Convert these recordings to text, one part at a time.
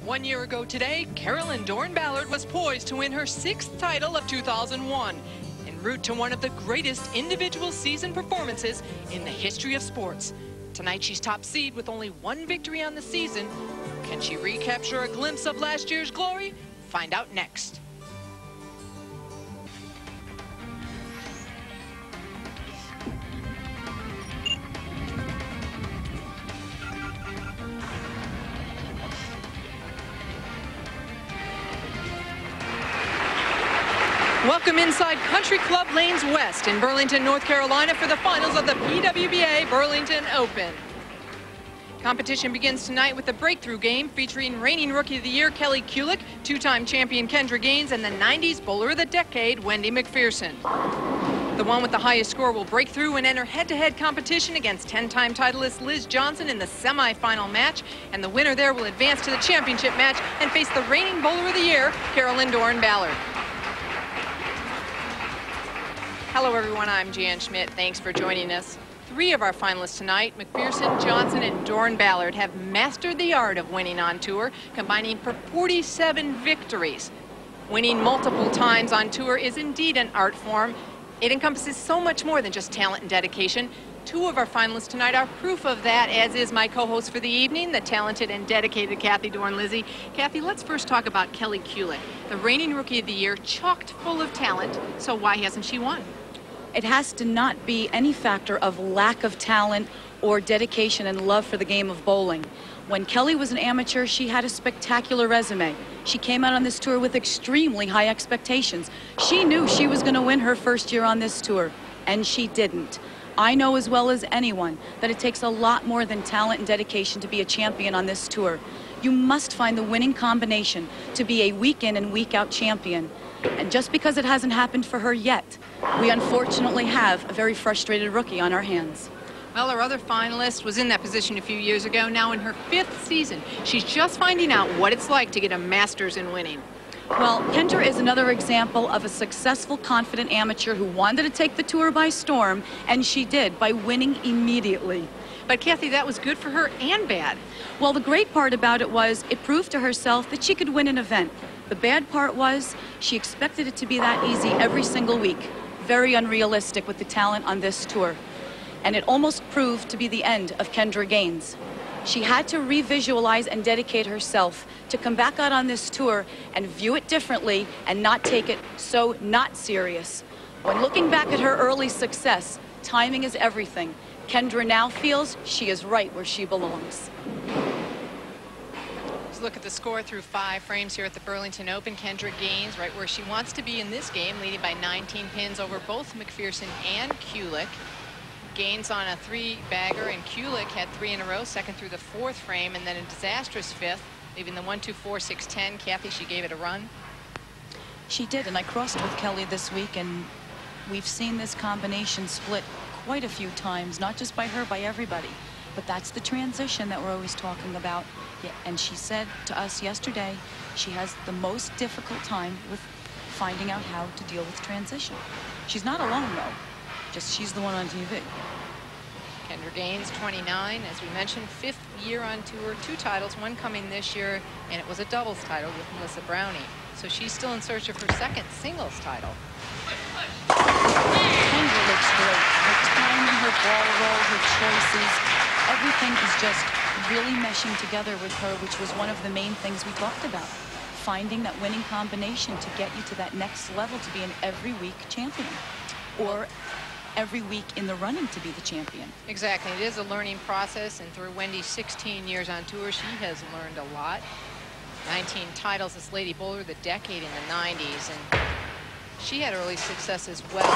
1 year ago today, Carolyn DORIN-BALLARD was poised to win her 6th title of 2001, en route to one of the greatest individual season performances in the history of sports. Tonight she's top seed with only 1 victory on the season. Can she recapture a glimpse of last year's glory? Find out next. Welcome inside Country Club Lanes West in Burlington, North Carolina for the finals of the PWBA Burlington Open. Competition begins tonight with the breakthrough game featuring reigning Rookie of the Year Kelly Kulick, 2-time champion Kendra and the 90s Bowler of the Decade Wendy Macpherson. The one with the highest score will break through and enter head-to-head competition against 10-time titleist Liz Johnson in the semifinal match, and the winner there will advance to the championship match and face the reigning Bowler of the Year Carolyn DORIN-BALLARD. Hello everyone, I'm Jan Schmidt. Thanks for joining us. 3 of our finalists tonight, Macpherson, Johnson, and DORIN-BALLARD, have mastered the art of winning on tour, combining for 47 victories. Winning multiple times on tour is indeed an art form. It encompasses so much more than just talent and dedication. 2 of our finalists tonight are proof of that, as is my co-host for the evening, the talented and dedicated Kathy Dorn-Lizzie. Kathy, let's first talk about Kelly Kulick, the reigning Rookie of the Year, chocked full of talent. So why hasn't she won? It has to not be any factor of lack of talent or dedication and love for the game of bowling. When Kelly was an amateur, she had a spectacular resume. She came out on this tour with extremely high expectations. She knew she was going to win her first year on this tour, and she didn't. I know as well as anyone that it takes a lot more than talent and dedication to be a champion on this tour. You must find the winning combination to be a week in and week out champion. And just because it hasn't happened for her yet, we unfortunately have a very frustrated rookie on our hands. Well, our other finalist was in that position a few years ago. Now in her 5th season, she's just finding out what it's like to get a master's in winning. Well, Kendra is another example of a successful, confident amateur who wanted to take the tour by storm, and she did by winning immediately. But Kathy, that was good for her and bad. Well, the great part about it was it proved to herself that she could win an event. The bad part was she expected it to be that easy every single week. Very unrealistic with the talent on this tour. And it almost proved to be the end of Kendra Gaines. She had to revisualize and dedicate herself to come back out on this tour and view it differently and not take it so not serious. When looking back at her early success, timing is everything. Kendra now feels she is right where she belongs. Let's look at the score through 5 frames here at the Burlington Open. Kendra Gaines right where she wants to be in this game, leading by 19 pins over both Macpherson and Kulick. Gaines on a 3-bagger, and Kulick had 3 in a row, 2nd through the 4th frame, and then a disastrous 5th, leaving the 1-2-4-6-10. Kathy, she gave it a run. She did, and I crossed with Kelly this week, and we've seen this combination split quite a few times, not just by her, by everybody. But that's the transition that we're always talking about. Yeah, and she said to us yesterday, she has the most difficult time with finding out how to deal with transition. She's not alone, though. Just she's the one on TV. Kendra Gaines, 29, as we mentioned, 5th year on tour, 2 titles, 1 coming this year, and it was a doubles title with Melissa Brownie. So she's still in search of her 2nd singles title. Kendra looks great. Her timing, her ball roll, her choices, everything is just really meshing together with her, which was one of the main things we talked about. Finding that winning combination to get you to that next level to be an every week champion. Or every week in the running to be the champion. Exactly. It is a learning process, and through Wendy's 16 years on tour, she has learned a lot. 19 titles as Lady Bowler of the Decade in the 90s, and she had early success as well.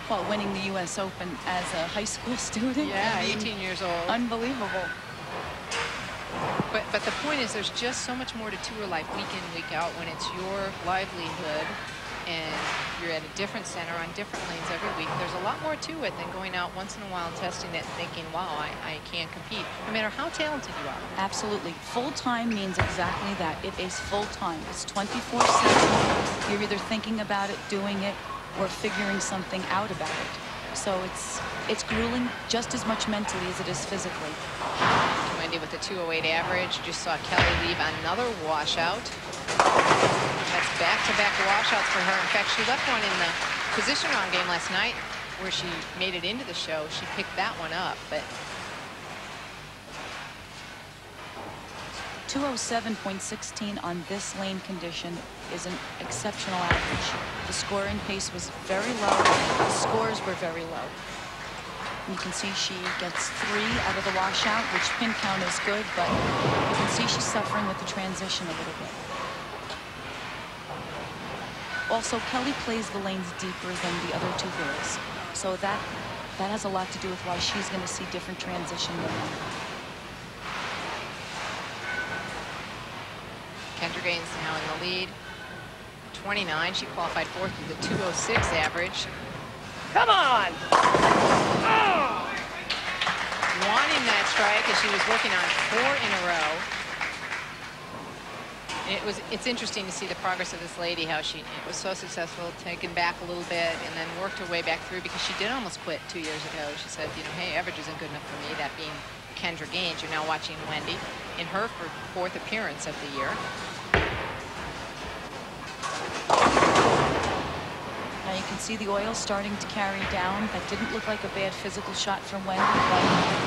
Well, winning the U.S. Open as a high school student. Yeah, 18 years old. Unbelievable. But the point is, there's just so much more to tour life week in, week out, when it's your livelihood and you're at a different center on different lanes every week. There's a lot more to it than going out once in a while and testing it and thinking, wow, I can't compete, no matter how talented you are. Absolutely. Full-time means exactly that. It is full-time. It's 24/7. You're either thinking about it, doing it, or figuring something out about it. So it's grueling just as much mentally as it is physically. Wendy with a 208 average. You just saw Kelly leave another washout. That's back-to-back washouts for her. In fact, she left one in the position round game last night where she made it into the show. She picked that one up, but 207.16 on this lane condition is an exceptional average. The scoring pace was very low. The scores were very low. You can see she gets 3 out of the washout, which pin count is good, but you can see she's suffering with the transition a little bit. Also, Kelly plays the lanes deeper than the other 2 girls, so that has a lot to do with why she's going to see different transition than them. Kendra Gaines now in the lead. 29. She qualified 4th with a 206 average. Come on! Oh! Wanting that strike as she was working on 4 in a row. It's interesting to see the progress of this lady, how she was so successful, taken back a little bit, and then worked her way back through, because she did almost quit 2 years ago. She said, you know, hey, average isn't good enough for me. That being Kendra Gaines. You're now watching Wendy in her 4th appearance of the year. Now you can see the oil starting to carry down. That didn't look like a bad physical shot from Wendy, but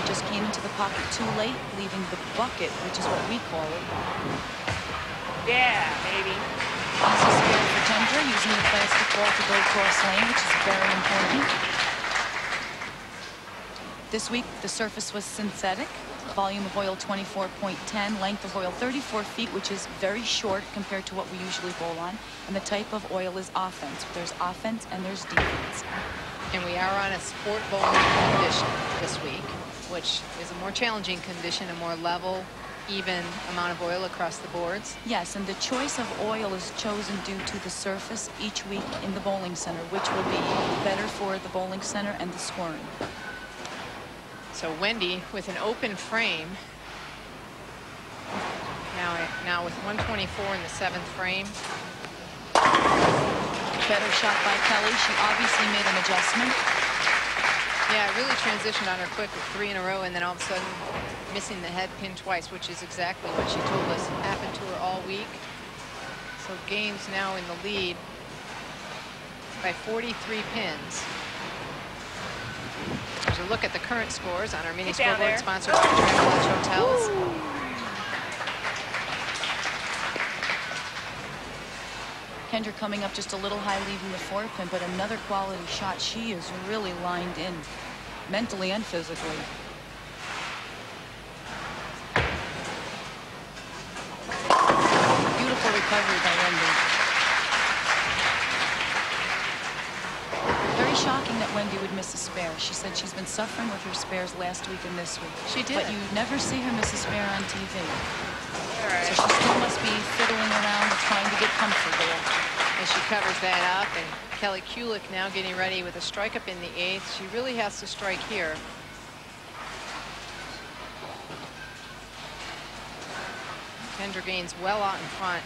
just came into the pocket too late, leaving the bucket, which is what we call it. Yeah, baby. Easy spare for Kendra, using the plastic ball to go cross lane, which is very important. This week, the surface was synthetic. Volume of oil 24.10, length of oil 34 feet, which is very short compared to what we usually bowl on. And the type of oil is offense. There's offense and there's defense. And we are on a sport bowling condition this week, which is a more challenging condition, a more level, even amount of oil across the boards. Yes, and the choice of oil is chosen due to the surface each week in the bowling center, which will be better for the bowling center and the scoring. So Wendy with an open frame. Now with 124 in the 7th frame. Better shot by Kelly. She obviously made an adjustment. Yeah, it really transitioned on her quick with 3 in a row, and then all of a sudden missing the head pin twice, which is exactly what she told us happened to her all week. So Gaines now in the lead by 43 pins. There's a look at the current scores on our mini scoreboard sponsored by Travelodge Hotels. Ooh. Kendra coming up just a little high, leaving the 4 pin, but another quality shot. She is really lined in, mentally and physically. Beautiful recovery by Wendy. Very shocking that Wendy would miss a spare. She said she's been suffering with her spares last week and this week. She did. But you never see her miss a spare on TV. All right. So she still must be fiddling around trying to get comfortable. And she covers that up, and Kelly Kulick now getting ready with a strike up in the 8th. She really has to strike here. Kendra Gaines well out in front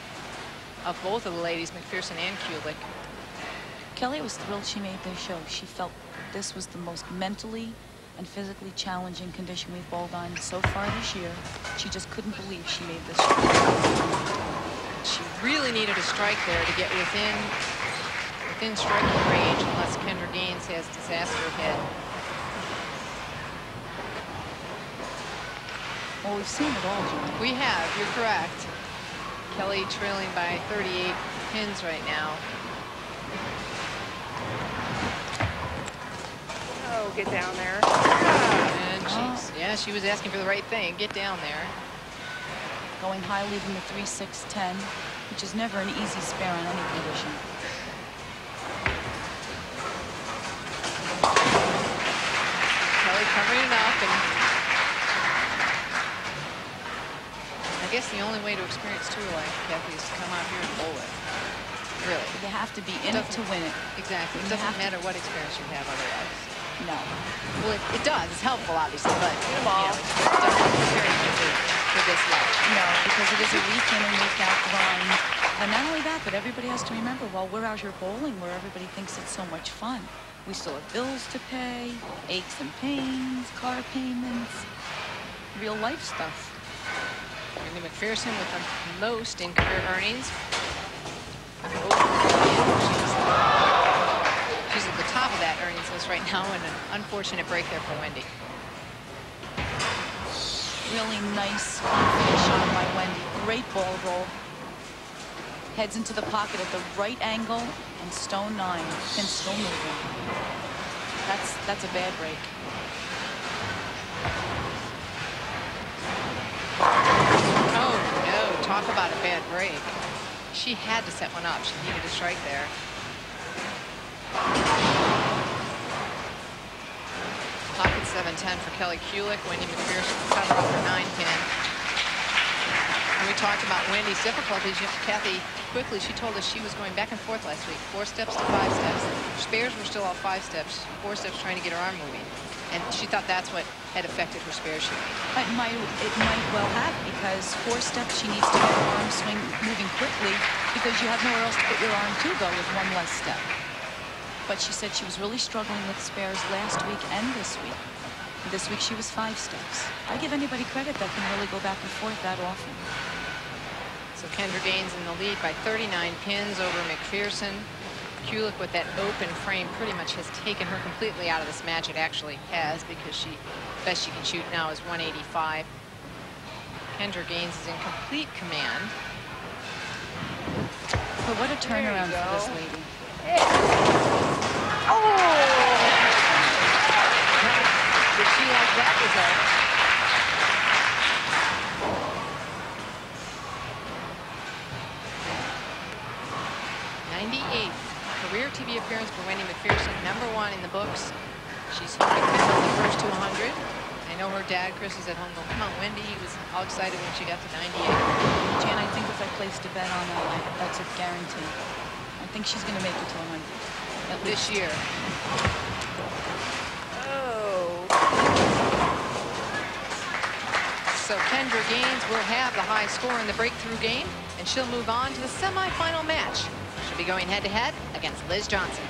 of both of the ladies, Macpherson and Kulick. Kelly was thrilled she made this show. She felt this was the most mentally and physically challenging condition we've bowled on so far this year. She just couldn't believe she made this show. She really needed a strike there to get within striking range, unless Kendra Gaines has disaster ahead. Well, we've seen it all, John. We have, you're correct. Kelly trailing by 38 pins right now. Oh, get down there. And she was asking for the right thing. Get down there. Going high, leaving the 3-6-10, which is never an easy spare on any condition. Kelly covering it up, and I guess the only way to experience tour life, Kathy, is to come out here and bowl it. Really. You have to be in it to win it. Exactly. It doesn't matter what experience you have otherwise. No. Well, it does. It's helpful, obviously, but Get 'em all. it doesn't prepare you for this level. No, because it is a week in and week out grind. And not only that, but everybody has to remember, while we're out here bowling where everybody thinks it's so much fun, we still have bills to pay, aches and pains, car payments. real life stuff. Wendy Macpherson with the most in career earnings. She's at the top of that earnings list right now, and an unfortunate break there for Wendy. Really nice shot by Wendy. Great ball roll. Heads into the pocket at the right angle, and stone 9. Pin still moving. That's a bad break. Oh no! Talk about a bad break. She had to set one up. She needed a strike there. Pocket 7-10 for Kelly Kulick. Wendy Macpherson cover off her 9-pin. And we talked about Wendy's difficulties. Kathy, quickly, she told us she was going back and forth last week. 4 steps to 5 steps. Spares were still off 5 steps. 4 steps trying to get her arm moving. And she thought that's what had affected her spares she made. It might well have, because 4 steps she needs to get her arm swing moving quickly, because you have nowhere else to put your arm to go with 1 less step. But she said she was really struggling with spares last week and this week. This week she was 5 steps. I give anybody credit that can really go back and forth that often. So Kendra Gaines in the lead by 39 pins over Macpherson. Kulick with that open frame pretty much has taken her completely out of this match. It actually has, because best she can shoot now is 185. Kendra Gaines is in complete command. But what a turnaround for this lady. Yeah. Oh! Did she like that result? 98th career TV appearance for Wendy Macpherson, #1 in the books. She's hoping to fill the first 200. I know her dad, Chris, is at home going, come on, Wendy. He was all excited when she got to 98. Jan, I think if I placed a bet on that, that's a guarantee. I think she's going to make it to 100. At this year. Oh. So Kendra Gaines will have the high score in the breakthrough game, and she'll move on to the semifinal match. She'll be going head-to-head against Liz Johnson.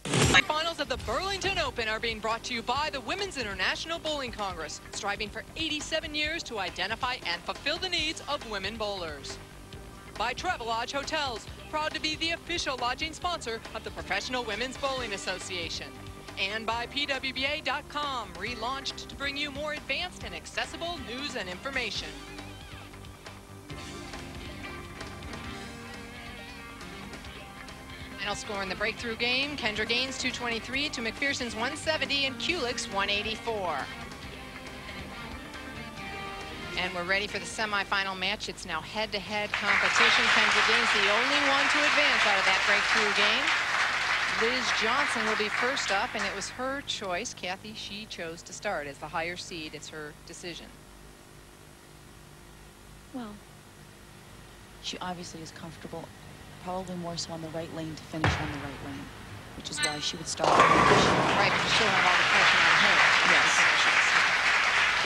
The finals of the Burlington Open are being brought to you by the Women's International Bowling Congress, striving for 87 years to identify and fulfill the needs of women bowlers. By Travelodge Hotels, proud to be the official lodging sponsor of the Professional Women's Bowling Association. And by PWBA.com, relaunched to bring you more advanced and accessible news and information. Final score in the breakthrough game, Kendra Gaines 223 to Macpherson's 170 and Kulick's 184. And we're ready for the semifinal match. It's now head-to-head competition. Kendra Gaines the only one to advance out of that breakthrough game. Liz Johnson will be first up, and it was her choice. Kathy, she chose to start as the higher seed. It's her decision. Well, she obviously is comfortable, probably more so on the right lane to finish on the right lane, which is why she would start. Right, because she'll have all the pressure on her. Yes.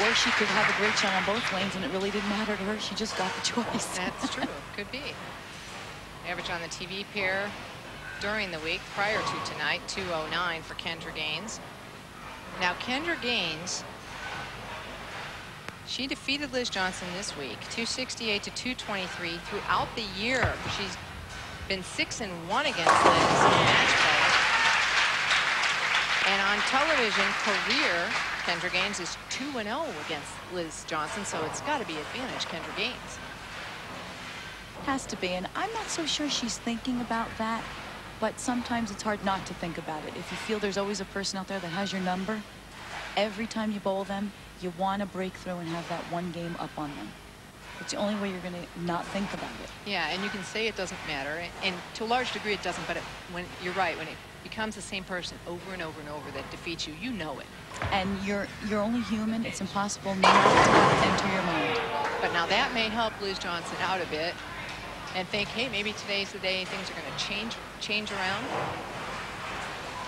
Or she could have a great shot on both lanes, and it really didn't matter to her. She just got the choice. That's true. Could be. Average on the TV pair during the week prior to tonight, 209 for Kendra Gaines. Now, Kendra Gaines, she defeated Liz Johnson this week, 268 to 223. Throughout the year, she's been 6-1 against Liz in match play. And on television, career, Kendra Gaines is 2-0 against Liz Johnson, so it's got to be advantage Kendra Gaines. Has to be, and I'm not so sure she's thinking about that, but sometimes it's hard not to think about it. If you feel there's always a person out there that has your number, every time you bowl them, you want to break through and have that one game up on them. It's the only way you're going to not think about it. Yeah, and you can say it doesn't matter, and to a large degree it doesn't, but when you're right, when it becomes the same person over and over and over that defeats you, you know it. And you're only human. It's impossible not to let it enter your mind. But now that may help Liz Johnson out a bit and think, hey, maybe today's the day things are going to change around.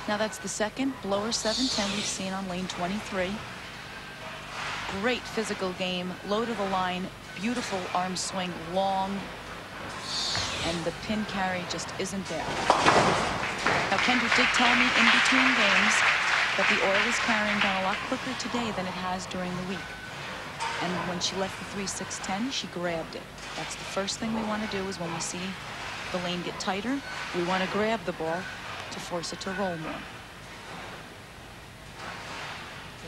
Now that's the second blower 7-10 we've seen on lane 23. Great physical game, low to the line, beautiful arm swing, long, and the pin carry just isn't there. Now Kendra did tell me in between games But the oil is carrying down a lot quicker today than it has during the week. And when she left the 3-6-10, she grabbed it. That's the first thing we want to do is when we see the lane get tighter, we want to grab the ball to force it to roll more.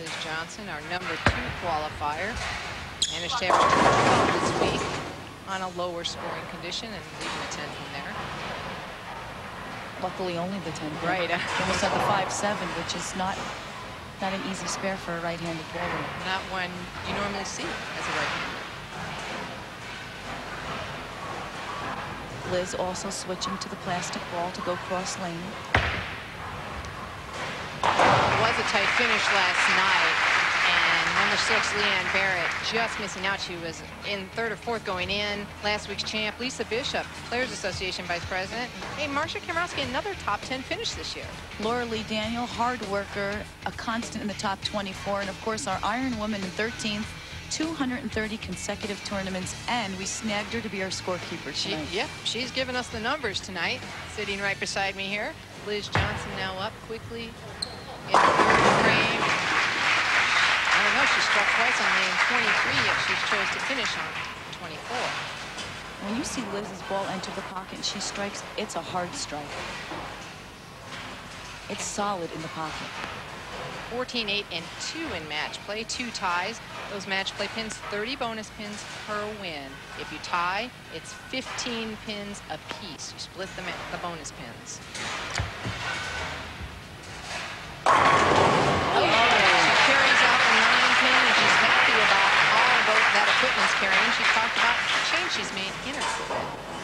Liz Johnson, our #2 qualifier, managed to average 12 this week on a lower scoring condition and leaving a 10 from there. Luckily, only the 10. Right. Almost at the 5-7, which is not an easy spare for a right-handed bowler. Not one you normally see as a right-hander. Liz also switching to the plastic ball to go cross lane. It was a tight finish last night, and #6 Leanne Barrett just missing out. She was in 3rd or 4th going in. Last week's champ Lisa Bishop, Players Association Vice President. Hey, Marcia Kamrowski, another top 10 finish this year. Laura Lee Daniel, hard worker, a constant in the top 24, and of course our Iron Woman in 13th. 230 consecutive tournaments, and we snagged her to be our scorekeeper tonight. Yep, she's given us the numbers tonight. Sitting right beside me here, Liz Johnson now up quickly in the 3rd frame. I don't know, she struck twice on lane 23, yet she chose to finish on 24. When you see Liz's ball enter the pocket and she strikes, it's a hard strike. It's solid in the pocket. 14-8-2 in match play, 2 ties. Those match play pins, 30 bonus pins per win. If you tie, it's 15 pins apiece. You split the bonus pins. She carries out the 9-pin, and she's happy about all that equipment's carrying. She talked about the change she's made in her equipment.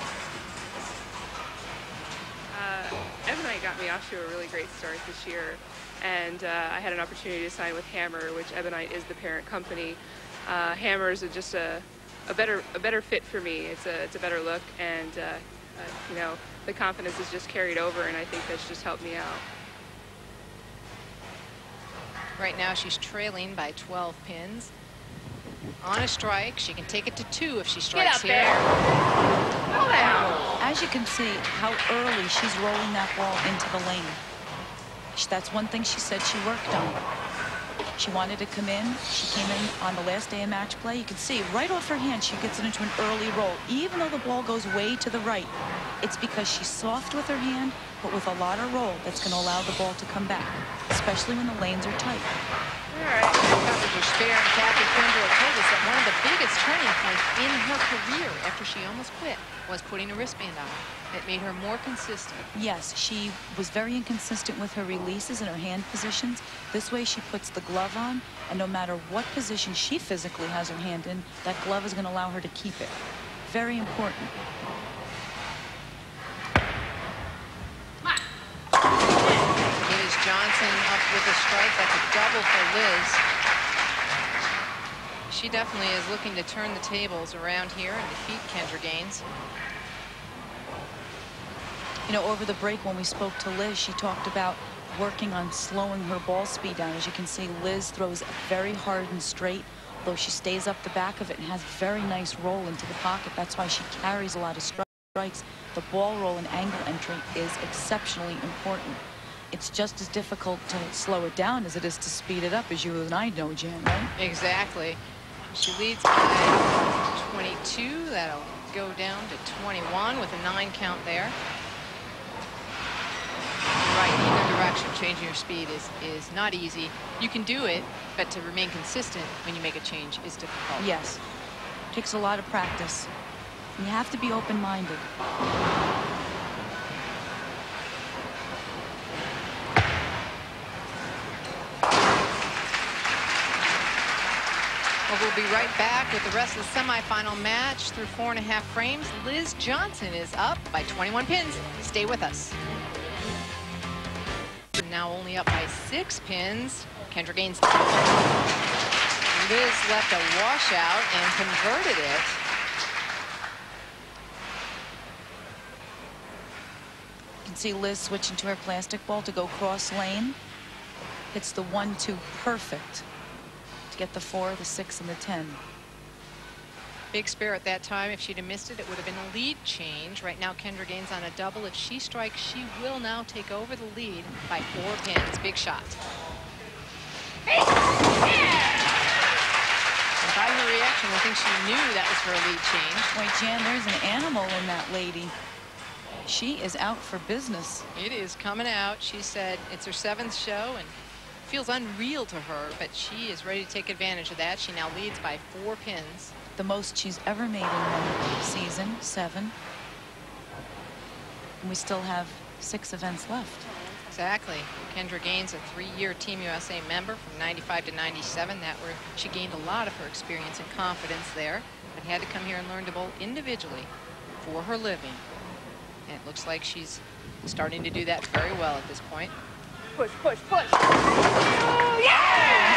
Ebonite got me off to a really great start this year. And I had an opportunity to sign with Hammer, which Ebonite is the parent company. Hammer is just a better fit for me. It's a better look, and you know, the confidence is just carried over, and I think that's just helped me out. Right now she's trailing by 12 pins. On a strike, she can take it to 2 if she strikes here. As you can see how early she's rolling that ball into the lane. That's one thing she said she worked on. She wanted to come in. She came in on the last day of match play. You can see right off her hand she gets it into an early roll. Even though the ball goes way to the right, it's because she's soft with her hand, but with a lot of roll that's going to allow the ball to come back, especially when the lanes are tight. All right, coverage was fair, and Kathy Kendra told us that one of the biggest turning points in her career after she almost quit was putting a wristband on. It made her more consistent. Yes, she was very inconsistent with her releases and her hand positions. This way she puts the glove on, and no matter what position she physically has her hand in, that glove is going to allow her to keep it. Very important. Liz Johnson up with a strike. That's a double for Liz. She definitely is looking to turn the tables around here and defeat Kendra Gaines. You know, over the break when we spoke to Liz, she talked about working on slowing her ball speed down. As you can see, Liz throws very hard and straight, though she stays up the back of it and has very nice roll into the pocket. That's why she carries a lot of strikes. The ball roll and angle entry is exceptionally important. It's just as difficult to slow it down as it is to speed it up, as you and I know, Jan, right? Exactly. She leads by 22. That'll go down to 21 with a 9 count there. Right, either direction, changing your speed is not easy. You can do it, but to remain consistent when you make a change is difficult. Yes, takes a lot of practice. You have to be open-minded. Well, we'll be right back with the rest of the semifinal match through 4.5 frames. Liz Johnson is up by 21 pins. Stay with us. Now only up by 6 pins. Kendra Gaines. Liz left a washout and converted it. You can see Liz switching to her plastic ball to go cross lane. Hits the 1-2 perfect to get the 4, the 6, and the 10. Big spare at that time. If she'd have missed it, it would have been a lead change. Right now, Kendra Gaines on a double. If she strikes, she will now take over the lead by 4 pins. Big shot. And by her reaction, I think she knew that was her lead change. Boy, Jan, there's an animal in that lady. She is out for business. It is coming out. She said it's her 7th show and feels unreal to her, but she is ready to take advantage of that. She now leads by 4 pins. The most she's ever made in one season, 7. And we still have 6 events left. Exactly. Kendra Gaines, a 3-year Team USA member from 95 to 97. That where she gained a lot of her experience and confidence there, but had to come here and learn to bowl individually for her living. And it looks like she's starting to do that very well at this point. Push, push, push. Oh, yeah!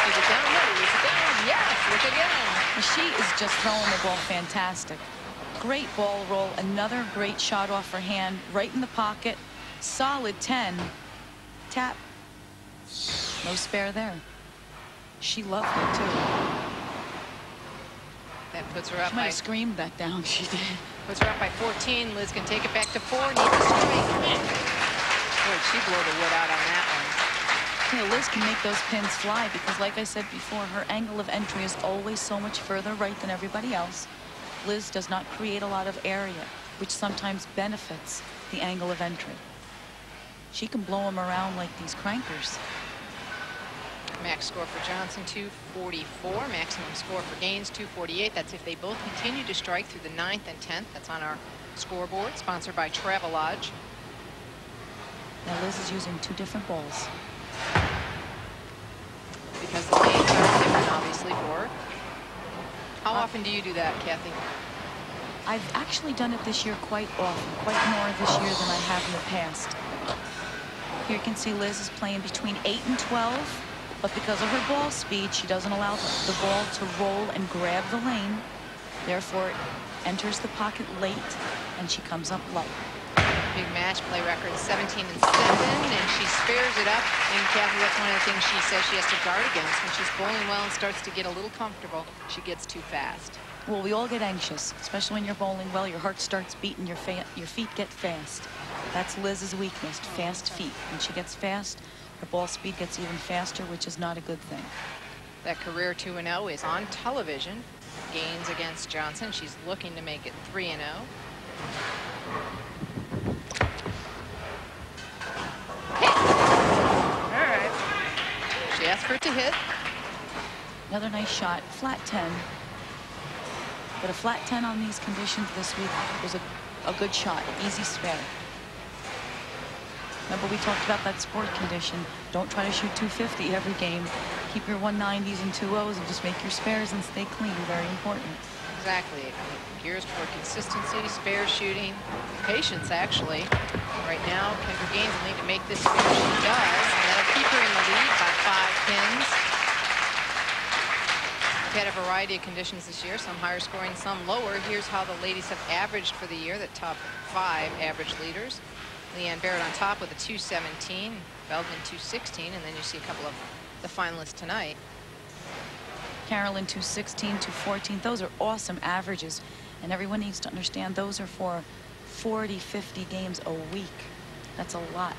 Is it down? No, is it down? Yes, look again. She is just throwing the ball fantastic. Great ball roll, another great shot off her hand, right in the pocket. Solid 10. Tap. No spare there. She loved it, too. That puts her up She might by... have screamed that down. She did. Puts her up by 14. Liz can take it back to 4. Needs a strike. Boy, she blew the wood out on that one. You know, Liz can make those pins fly because, like I said before, her angle of entry is always so much further right than everybody else. Liz does not create a lot of area, which sometimes benefits the angle of entry. She can blow them around like these crankers. Max score for Johnson, 244. Maximum score for Gaines, 248. That's if they both continue to strike through the 9th and 10th. That's on our scoreboard, sponsored by Travelodge. Now Liz is using 2 different balls. Because the lanes are different, obviously, for her. How often do you do that, Kathy? I've actually done it this year quite often, quite more this year than I have in the past. Here you can see Liz is playing between 8 and 12. But because of her ball speed, she doesn't allow the ball to roll and grab the lane. Therefore, it enters the pocket late, and she comes up light. Big match play record, 17 and 7, and she spares it up. And Kathy, that's one of the things she says she has to guard against. When she's bowling well and starts to get a little comfortable, she gets too fast. Well, we all get anxious, especially when you're bowling well. Your heart starts beating, your feet get fast. That's Liz's weakness, fast feet. When she gets fast, her ball speed gets even faster, which is not a good thing. That career 2-0 is on television. Gaines against Johnson. She's looking to make it 3-0. All right. She asked for it to hit. Another nice shot, flat 10. But a flat 10 on these conditions this week was a good shot, easy spare. Remember, we talked about that sport condition. Don't try to shoot 250 every game. Keep your 190s and 2-0s and just make your spares and stay clean. Very important. Exactly. Gears toward consistency, spare shooting, patience, actually. Right now, Kendra Gaines will need to make this spare. She does, and that'll keep her in the lead by 5 pins. We've had a variety of conditions this year, some higher scoring, some lower. Here's how the ladies have averaged for the year, the top 5 average leaders. Leanne Barrett on top with a 217, Feldman 216, and then you see a couple of the finalists tonight. Carolyn 216, 214. Those are awesome averages, and everyone needs to understand those are for 40, 50 games a week. That's a lot.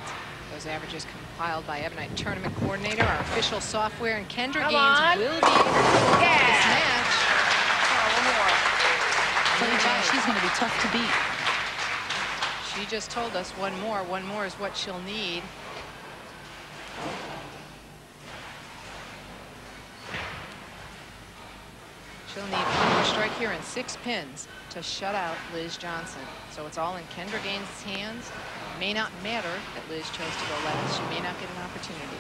Those averages compiled by Ebonite Tournament Coordinator, our official software, and Kendra Come Gaines on. will be in this match. One more. Tell you, Jan, she's going to be tough to beat. She just told us one more is what she'll need. She'll need one more strike here and 6 pins to shut out Liz Johnson. So it's all in Kendra Gaines' hands. It may not matter that Liz chose to go last. She may not get an opportunity.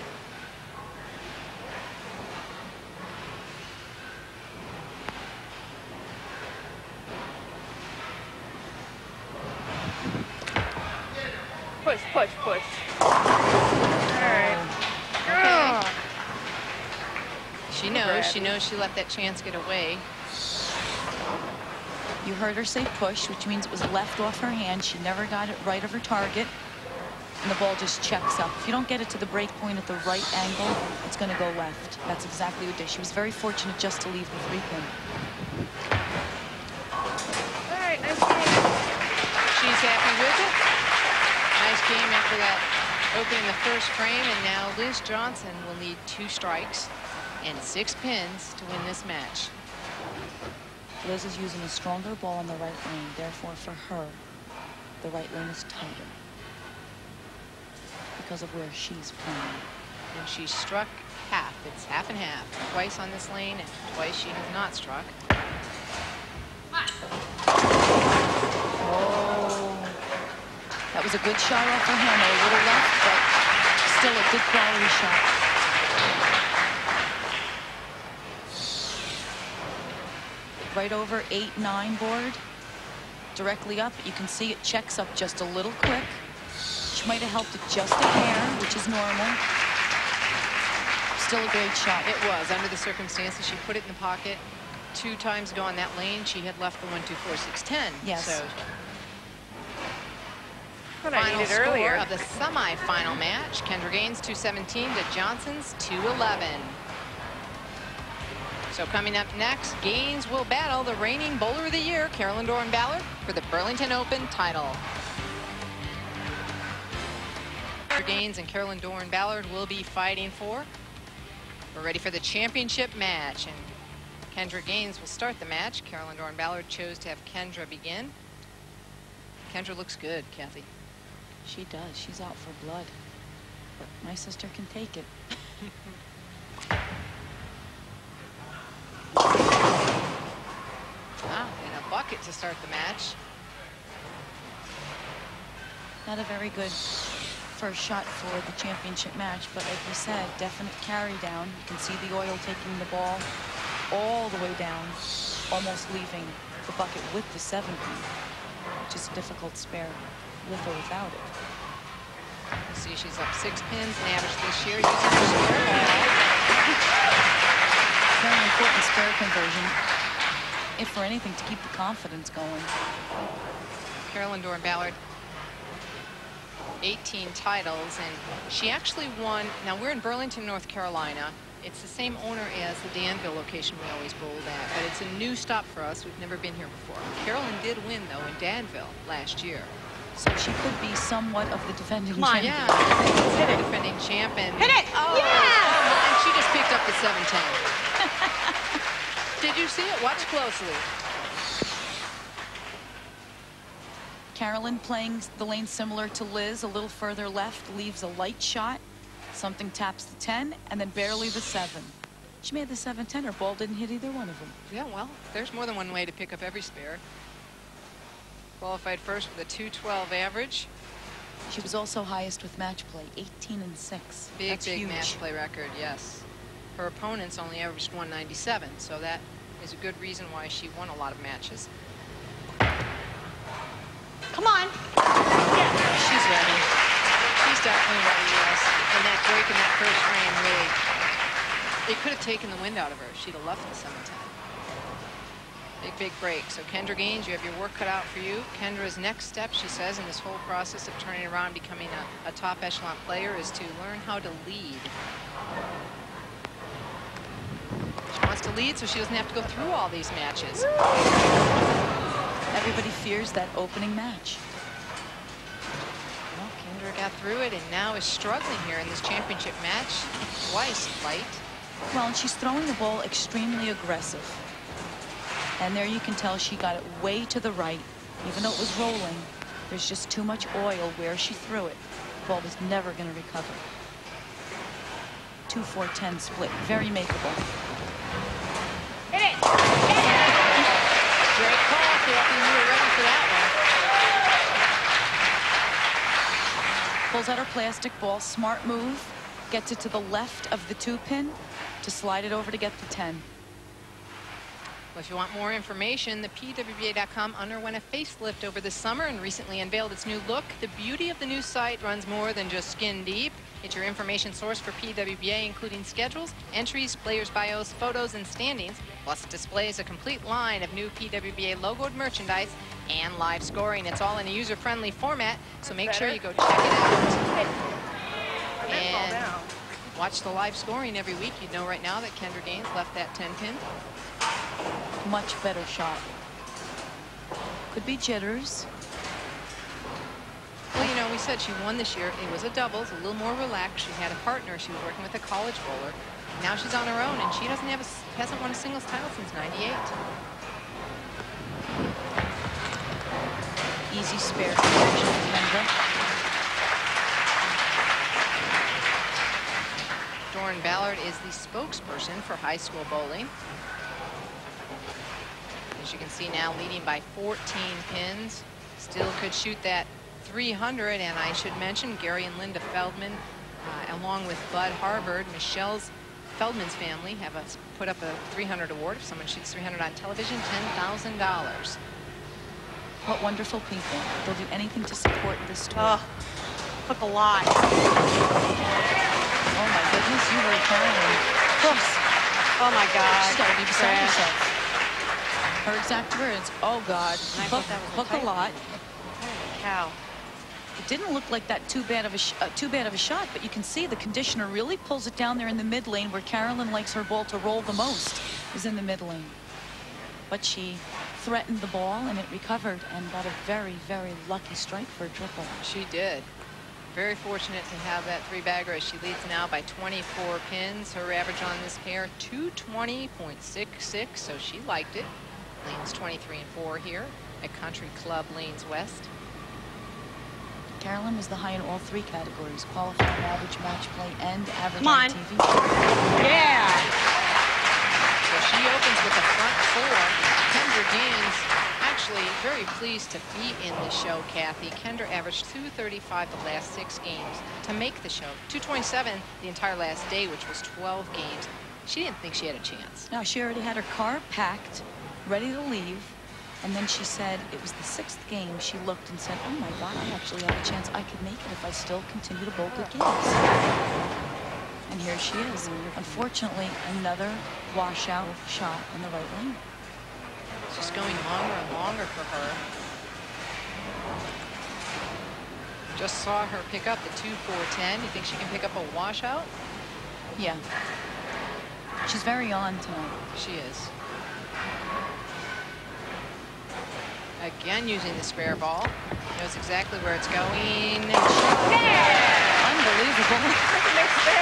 Push, push, push. All right. Okay. She knows she let that chance get away. You heard her say push, which means it was left off her hand. She never got it right of her target, and the ball just checks up. If you don't get it to the break point at the right angle, it's going to go left. That's exactly what it did. She was very fortunate just to leave the 3-pin. All right, nice game. She's happy with it. Nice game after that opening the first frame, and now Liz Johnson will need 2 strikes and 6 pins to win this match. Liz is using a stronger ball in the right lane. Therefore, for her, the right lane is tighter because of where she's playing. And she struck half. It's half and half. Twice on this lane, and twice she has not struck. Oh, that was a good shot off her hammer. A little left, but still a good quality shot. Right over 8-9 board. Directly up. You can see it checks up just a little quick. She might have helped it just a hair, which is normal. Still a great shot. It was, under the circumstances. She put it in the pocket. 2 times ago on that lane, she had left the 1, 2, 4, 6, 10. Yes. So, What I final needed score earlier. of the semifinal match. Kendra Gaines 217 to Johnson's 211. So coming up next, Gaines will battle the reigning bowler of the year, Carolyn Dorin-Ballard, for the Burlington Open title. Gaines and Carolyn Dorin-Ballard will be fighting for. We're ready for the championship match, and Kendra Gaines will start the match. Carolyn Dorin-Ballard chose to have Kendra begin. Kendra looks good, Kathy. She does. She's out for blood. But my sister can take it. Wow, and a bucket to start the match. Not a very good first shot for the championship match, but like we said, definite carry down. You can see the oil taking the ball all the way down, almost leaving the bucket with the 7-pin, which is a difficult spare with or without it. You see she's up 6 pins in average this year using her spare ball. Very important spare conversion, if for anything, to keep the confidence going. Carolyn Dorin-Ballard, 18 titles, and she actually won. Now we're in Burlington, North Carolina. It's the same owner as the Danville location we always bowled at, but it's a new stop for us. We've never been here before. Carolyn did win, though, in Danville last year. So she could be somewhat of the defending Come on, champion. yeah. Hit it. Defending champion. Hit it! Oh, Yeah! And she just picked up the 7-10. Did you see it? Watch closely. Carolyn playing the lane similar to Liz, a little further left, leaves a light shot. Something taps the 10, and then barely the 7. She made the 7-10. Her ball didn't hit either one of them. Yeah, well, there's more than one way to pick up every spare. Qualified first with a 212 average. She was also highest with match play, 18-6. Big That's huge. match play record, yes. Her opponents only averaged 197, so that is a good reason why she won a lot of matches. Come on. Yeah, she's ready. She's definitely ready, yes. And that break in that first frame really, it could have taken the wind out of her. She'd have left the 7-10. Big break. So Kendra Gaines, you have your work cut out for you. Kendra's next step, she says, in this whole process of turning around, becoming a top echelon player, is to learn how to lead. She wants to lead so she doesn't have to go through all these matches. Everybody fears that opening match. Well, Kendra got through it and now is struggling here in this championship match. Twice light. Well, and she's throwing the ball extremely aggressive. And there you can tell she got it way to the right. Even though it was rolling, there's just too much oil where she threw it. The ball was never going to recover. 2-4-10 split. Very makeable. Hit it! Great call, Kathy. You were ready for that one. Pulls out her plastic ball. Smart move. Gets it to the left of the 2-pin to slide it over to get the 10. Well, if you want more information, the PWBA.com underwent a facelift over the summer and recently unveiled its new look. The beauty of the new site runs more than just skin deep. It's your information source for PWBA, including schedules, entries, players' bios, photos, and standings. Plus, it displays a complete line of new PWBA logoed merchandise and live scoring. It's all in a user-friendly format, so make sure you go check it out. And watch the live scoring every week. You'd know right now that Kendra Gaines left that 10-pin. Much better shot. Could be jitters. Well, you know, we said, she won this year. It was a doubles, a little more relaxed. She had a partner. She was working with a college bowler. Now she's on her own, and she hasn't won a singles title since '98. Easy spare conversion for Kendra. DORIN-BALLARD is the spokesperson for high school bowling. As you can see now, leading by 14 pins. Still could shoot that 300, and I should mention Gary and Linda Feldman, along with Bud Harvard, Feldman's family, have put up a 300 award. If someone shoots 300 on television, $10,000. What wonderful people. They'll do anything to support this tour. Oh, took a lot. Oh my goodness, you were crying. Oh my God. She's got to be beside herself. Her exact words, oh God, hook a lot. Cow. It didn't look like that too bad of a shot, but you can see the conditioner really pulls it down there in the mid lane where Carolyn likes her ball to roll the most, is in the mid lane. But she threatened the ball and it recovered and got a very, very lucky strike for a triple. She did. Very fortunate to have that three-bagger as she leads now by 24 pins. Her average on this pair, 220.66, so she liked it. Lanes 23 and 4 here at Country Club Lanes West. Carolyn was the high in all three categories: qualifying, average, match play, and average Come on. on TV. Yeah. So she opens with the front four. Kendra Gaines actually very pleased to be in the show, Kathy. Kendra averaged 235 the last 6 games to make the show. 227 the entire last day, which was 12 games. She didn't think she had a chance. No, she already had her car packed, ready to leave. And then she said it was the 6th game. She looked and said, oh my God, I actually have a chance. I could make it if I still continue to bowl good games. And here she is. Unfortunately, another washout shot in the right lane. It's just going longer and longer for her. Just saw her pick up the 2-4-10. You think she can pick up a washout? Yeah. She's very on tonight. She is. Again, using the spare ball. Knows exactly where it's going. Yeah! Unbelievable.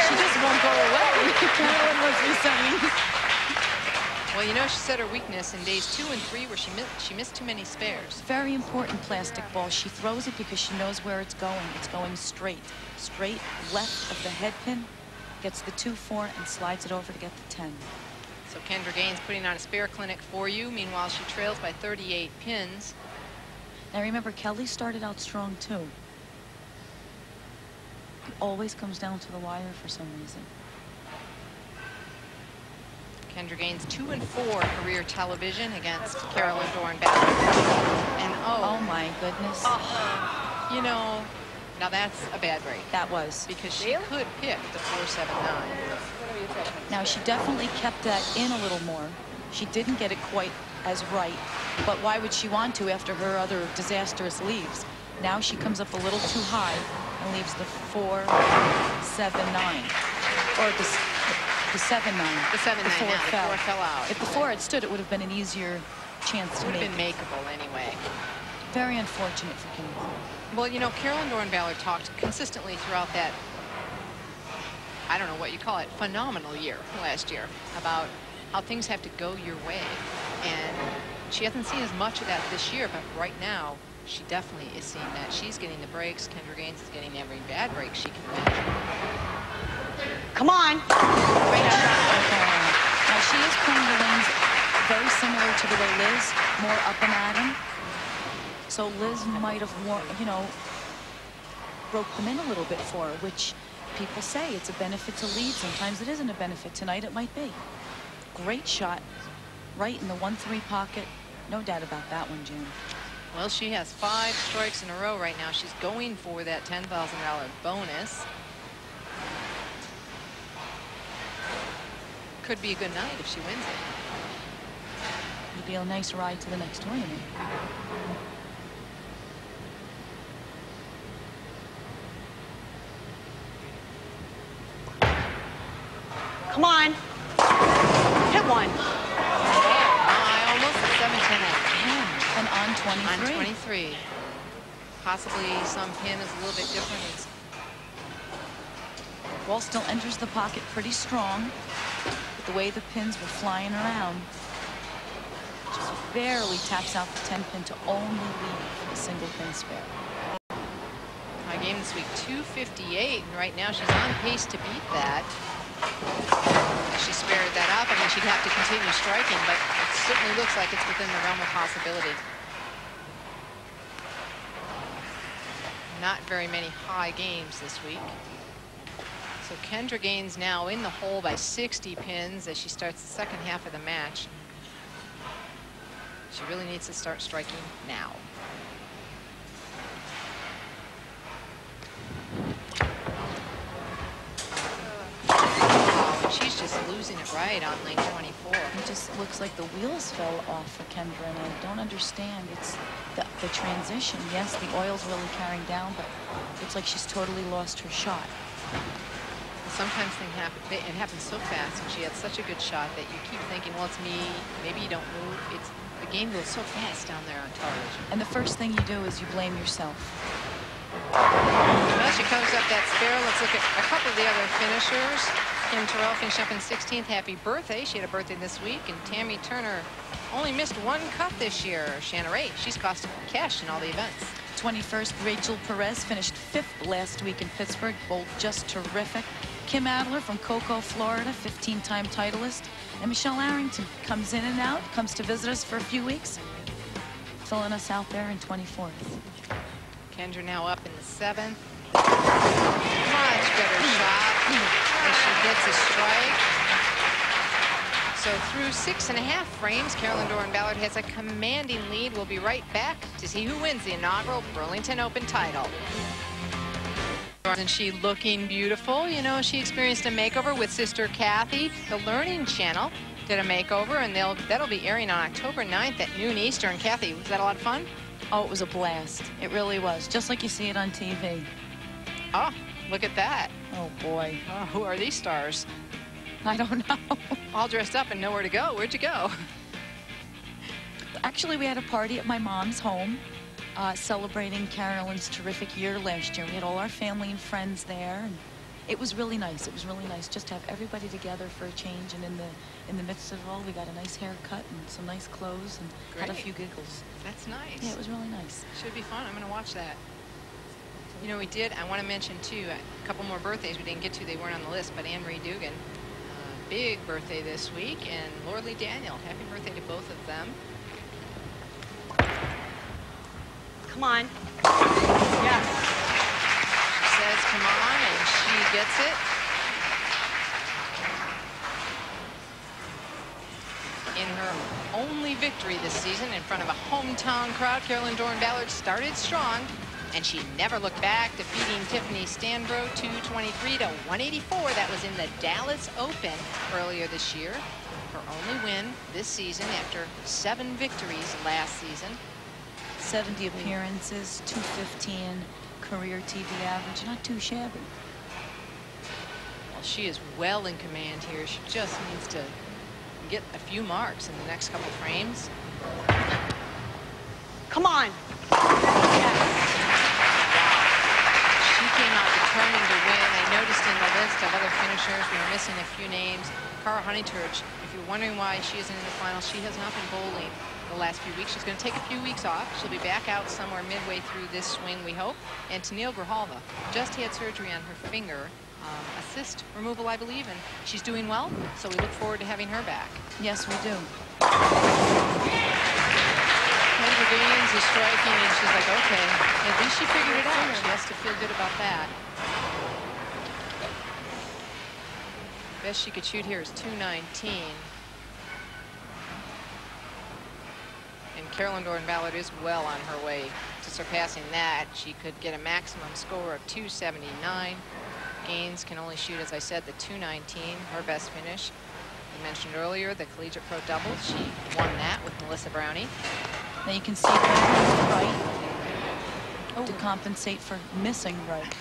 She just won't go away. Carolyn must be saying. Well, you know, she said her weakness in days 2 and 3 where she missed too many spares. Very important plastic ball. She throws it because she knows where it's going. It's going straight. Straight left of the head pin. Gets the 2-4 and slides it over to get the 10. So Kendra Gaines putting on a spare clinic for you. Meanwhile, she trails by 38 pins. Now remember, Kelly started out strong too. It always comes down to the wire for some reason. Kendra Gaines 2 and 4 career television against Carolyn DORIN-BALLARD. And oh my goodness. You know, now that's a bad break. That was. Because she could pick the 4-7-9. Now she definitely kept that in a little more. She didn't get it quite as right, but why would she want to after her other disastrous leaves? Now she comes up a little too high and leaves the 4-7-9, or the 7-9. The 7-9 now. The 4 fell out. If the 4 had stood, it would have been an easier chance to make. Would have been makeable anyway. Very unfortunate for Kendra. Well, you know, Carolyn DORIN-BALLARD talked consistently throughout that, I don't know what you call it, phenomenal year last year about how things have to go your way. And she hasn't seen as much of that this year, but right now she definitely is seeing that. She's getting the breaks. Kendra Gaines is getting every bad break she can imagine. Come on. Great shot. Now she is playing the lanes very similar to the way Liz, more up and at him. So Liz might have, you know, broke them in a little bit for her, which people say it's a benefit to lead. Sometimes it isn't a benefit. Tonight it might be. Great shot. Right in the 1-3 pocket. No doubt about that one, Jim. Well, she has 5 strikes in a row right now. She's going for that $10,000 bonus. Could be a good night if she wins it. It'll be a nice ride to the next tournament. Come on. Hit one. Almost a 7-10 out. And on 23. On 23. possibly some pin is a little bit different. It's Ball still enters the pocket pretty strong. But the way the pins were flying around, just barely taps out the 10-pin to only leave a single pin spare. high game this week, 258, and right now she's on pace to beat that. She spared that up. I mean, she'd have to continue striking, but it certainly looks like it's within the realm of possibility. Not very many high games this week. So Kendra gains now in the hole by 60 pins as she starts the second half of the match. She really needs to start striking now. Oh, she's just losing it right on lane 24. It just looks like the wheels fell off for Kendra, and I don't understand. It's the transition. Yes, the oil's really carrying down, but it looks like she's totally lost her shot. Sometimes things happen. It happens so fast, and she had such a good shot that you keep thinking, well, it's me. Maybe you don't move. The game goes so fast down there on television. And the first thing you do is you blame yourself. Well, she comes up that spare. Let's look at a couple of the other finishers. Kim Terrell finished up in 16th. Happy birthday. She had a birthday this week. And Tammy Turner only missed one cut this year. Shanna Ray, she's cost cash in all the events. 21st, Rachel Perez finished 5th last week in Pittsburgh. Both just terrific. Kim Adler from Cocoa, Florida, 15-time titleist. And Michelle Arrington comes in and out, comes to visit us for a few weeks, filling us out there in 24th. Kendra now up in the 7th. Much better shot as she gets a strike. So through 6.5 frames, Carolyn Dorin-Ballard has a commanding lead. We'll be right back to see who wins the inaugural Burlington Open title. Isn't she looking beautiful? You know, she experienced a makeover with sister Kathy. The Learning Channel did a makeover, and that'll be airing on October 9th at noon Eastern. Kathy, was that a lot of fun? Oh, it was a blast. It really was, just like you see it on TV. Oh, look at that. Oh, boy. Oh, who are these stars? I don't know. All dressed up and nowhere to go. Where'd you go? Actually, we had a party at my mom's home, celebrating Carolyn's terrific year last year. We had all our family and friends there, and it was really nice. It was really nice just to have everybody together for a change. And in the midst of it all, we got a nice haircut and some nice clothes and had a few giggles. That's nice. Yeah, it was really nice. Should be fun. I'm going to watch that. You know, I want to mention, too, a couple more birthdays we didn't get to. They weren't on the list, but Anne Marie Dugan, big birthday this week, and Lordley Daniel. Happy birthday to both of them. Come on. Yes. She says, come on, and she gets it. In her only victory this season in front of a hometown crowd, Carolyn Dorin-Ballard started strong, and she never looked back, defeating Tiffany Stanbro 223 to 184. That was in the Dallas Open earlier this year. Her only win this season after 7 victories last season. 70 appearances, 215 career TV average, not too shabby. Well, she is well in command here. She just needs to get a few marks in the next couple frames. Come on. She came out determined to win. I noticed in the list of other finishers, we were missing a few names. Cara Honeychurch, if you're wondering why she isn't in the finals, she has not been bowling the last few weeks. She's going to take a few weeks off. She'll be back out somewhere midway through this swing, we hope. And Tennille Grijalva just had surgery on her finger, a cyst removal, I believe, and she's doing well, so we look forward to having her back. Yes, we do. Kendra gains is striking, and she's like, okay, at least she figured it out. She has to feel good about that. Best she could shoot here is 219. And Carolyn Dorin-Ballard is well on her way to surpassing that. She could get a maximum score of 279. Gaines can only shoot, as I said, the 219, her best finish. I mentioned earlier the Collegiate Pro Doubles. She won that with Melissa Brownie. Now you can see right to compensate for missing right.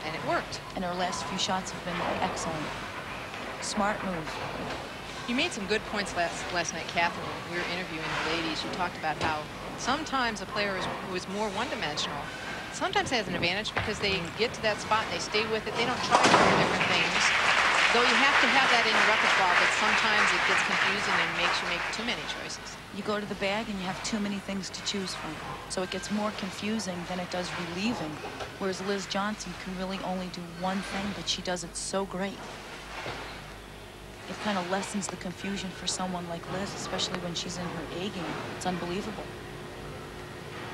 And it worked. And her last few shots have been excellent. Smart move. You made some good points last night, Catherine. We were interviewing the ladies. You talked about how sometimes a player who is more one-dimensional sometimes has an advantage because they get to that spot and they stay with it. They don't try different things. Though you have to have that in your repertoire, but sometimes it gets confusing and makes you make too many choices. You go to the bag and you have too many things to choose from. So it gets more confusing than it does relieving. Whereas Liz Johnson can really only do one thing, but she does it so great. It kind of lessens the confusion for someone like Liz, especially when she's in her A game. It's unbelievable.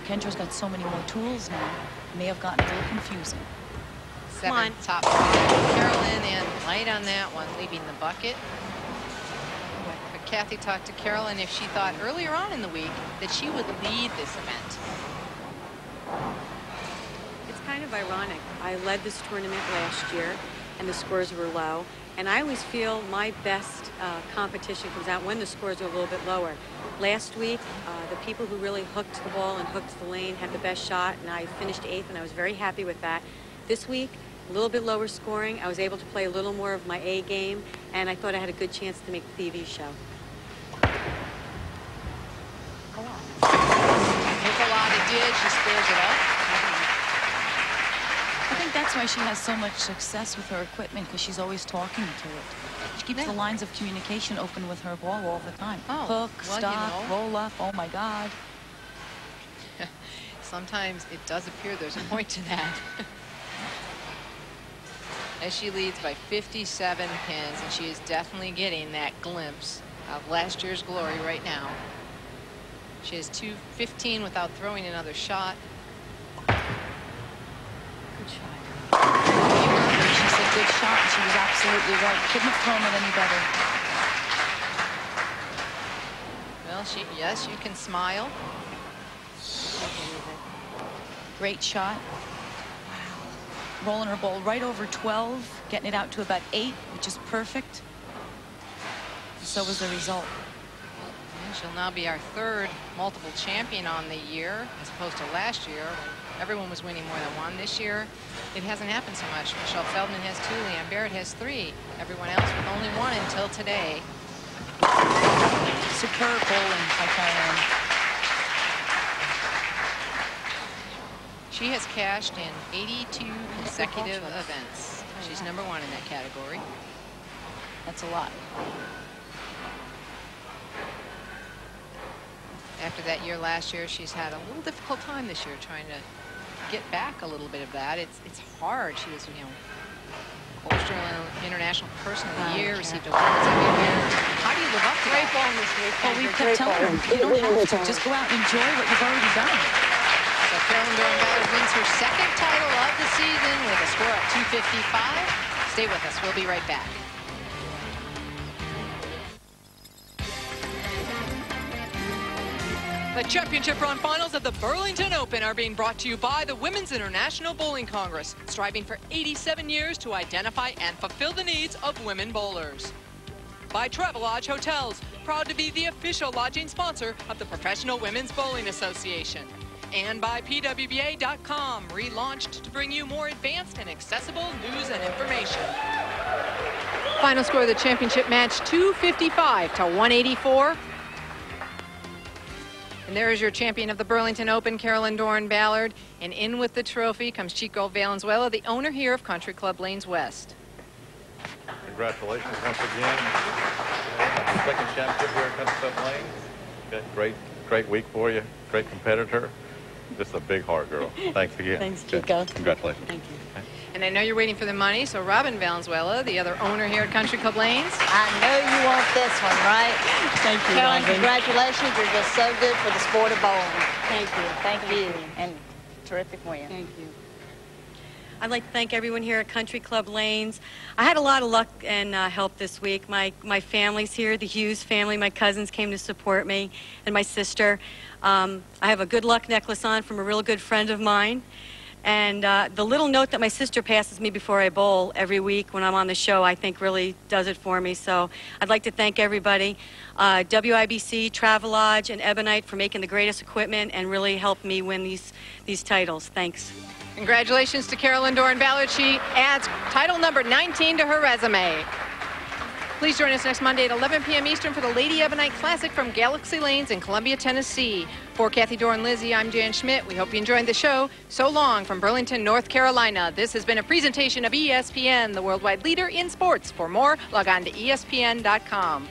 Kendra's got so many more tools now. It may have gotten a little confusing. Seven top five. Carolyn and light on that one, leaving the bucket. But Kathy talked to Carolyn if she thought earlier on in the week that she would lead this event. It's kind of ironic. I led this tournament last year, and the scores were low. And I always feel my best competition comes out when the scores are a little bit lower. Last week, the people who really hooked the ball and hooked the lane had the best shot, and I finished 8th, and I was very happy with that. This week, a little bit lower scoring. I was able to play a little more of my A game, and I thought I had a good chance to make the TV show. Nicolada did. She squares it up. I think that's why she has so much success with her equipment, because she's always talking to it. She keeps the lines of communication open with her ball all the time. Oh, Hook, well, stop, roll up, oh my God. Sometimes it does appear there's a point to that. As she leads by 57 pins, and she is definitely getting that glimpse of last year's glory right now. She has 215 without throwing another shot. Good shot. She said good shot, and she was absolutely right. Couldn't have thrown it any better. Well, yes, you can smile. Great shot. Rolling her ball right over 12, getting it out to about 8, which is perfect. So was the result. And she'll now be our third multiple champion on the year, as opposed to last year when everyone was winning more than one. This year, it hasn't happened so much. Michelle Feldman has 2, Leanne Barrett has 3. Everyone else with only 1 until today. Superb bowling by Carolyn. She has cashed in 82 consecutive events. She's #1 in that category. That's a lot. After that year last year, she's had a little difficult time this year trying to get back a little bit of that. It's hard. She was, you know, Australian International Person of the Year, received awards everywhere. How do you live up to that? Great ball this week. Well, we kept telling her, you don't have to. Just go out and enjoy what you've already done. So Carolyn Dorin-Ballard wins her 2nd title of the season with a score of 255. Stay with us. We'll be right back. The championship round finals of the Burlington Open are being brought to you by the Women's International Bowling Congress, striving for 87 years to identify and fulfill the needs of women bowlers. By Travelodge Hotels, proud to be the official lodging sponsor of the Professional Women's Bowling Association. And by PWBA.com, relaunched to bring you more advanced and accessible news and information. Final score of the championship match, 255 to 184. And there is your champion of the Burlington Open, Carolyn Dorin-Ballard. And in with the trophy comes Chico Valenzuela, the owner here of Country Club Lanes West. Congratulations once again. 2nd championship here at Country Club Lanes. Okay, great week for you. Great competitor. Just a big heart, girl. Thanks again. Thanks, Chico. Congratulations. Thank you. Okay. And I know you're waiting for the money, so Robin Valenzuela, the other owner here at Country Club Lanes. I know you want this one, right? Thank you, Carolyn, Robin. congratulations. You're just so good for the sport of bowling. Thank you. Thank you. And terrific win. Thank you. I'd like to thank everyone here at Country Club Lanes. I had a lot of luck and help this week. My family's here, the Hughes family. My cousins came to support me, and my sister. I have a good luck necklace on from a real good friend of mine. And the little note that my sister passes me before I bowl every week when I'm on the show, I think really does it for me. So I'd like to thank everybody, WIBC, Travelodge, and Ebonite for making the greatest equipment and really helped me win these titles. Thanks. Congratulations to Carolyn Dorin-Ballard. She adds title number 19 to her resume. Please join us next Monday at 11 p.m. Eastern for the Lady Ebonite Classic from Galaxy Lanes in Columbia, Tennessee. For Kathy, Dorin, Lizzie, I'm Jan Schmidt. We hope you enjoyed the show. So long from Burlington, North Carolina. This has been a presentation of ESPN, the worldwide leader in sports. For more, log on to ESPN.com.